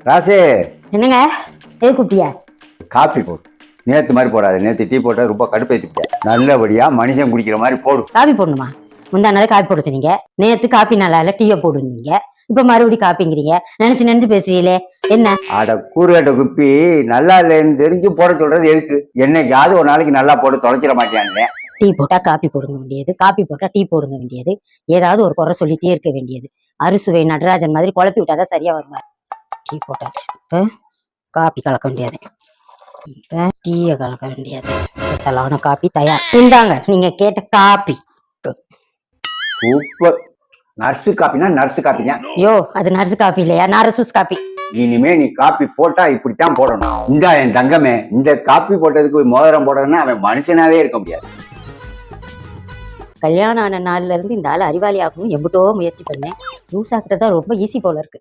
ராசே, என்னங்க எது கூப்பிட்டியா? காஃபி போடு. நேத்து மாதிரி போடாது. நேத்து டீ போட்ட ரொம்ப கடுப்பேத்திட்டேன். நல்லபடியா மனுஷன் குடிக்கிற மாதிரி போடு. காபி போடணுமா? முந்தா நாள் காபி போட சொன்னீங்க. நேத்து காப்பி நல்லா இல்ல, டீயை போடுனீங்க. இப்ப மறுபடியும் காப்பிங்கிறீங்க. நினைச்சு நினைச்சு பேசுறீங்களே என்ன? அட கூறுகட்ட குப்பி, நல்லா இல்லைன்னு தெரிஞ்சு போட சொல்றது எதுக்கு? என்னைக்காவது ஒரு நாளைக்கு நல்லா போட்டு தொலைச்சிட மாட்டேன். டீ போட்டா காப்பி போடுங்க வேண்டியது, காப்பி போட்டா டீ போடுங்க வேண்டியது, ஏதாவது ஒரு குறை சொல்லிட்டே இருக்க வேண்டியது. அறுசுவை நடராஜன் மாதிரி குழப்பி விட்டாதான் சரியா வருவார். டீ போட்டாச்சு, இப்ப காப்பி கலக்க வேண்டியது, இப்ப டீயை கலக்க வேண்டியது. சுத்தலான காப்பி தயார். இந்தாங்க நீங்க கேட்ட காப்பி. சூப்பர். நர்ஸு காப்பினா நர்ஸு காப்பிங்க. யோ, அது நர்ஸ் காப்பி இல்லையா, நாரசூஸ் காப்பி. இனிமே நீ காப்பி போட்டா இப்படித்தான் போடணும். இந்த என் தங்கமே, இந்த காப்பி போட்டதுக்கு ஒரு மோதிரம் போடுறதுன்னா அவன் மனுஷனாவே இருக்க முடியாது. கல்யாணம் ஆன நாள்ல இருந்து இந்த ஆள் அறிவாளி ஆகணும் எம்பிட்டோ முயற்சி பண்ணேன். லூஸ் ஆக்குறதா ரொம்ப ஈஸி போல இருக்கு.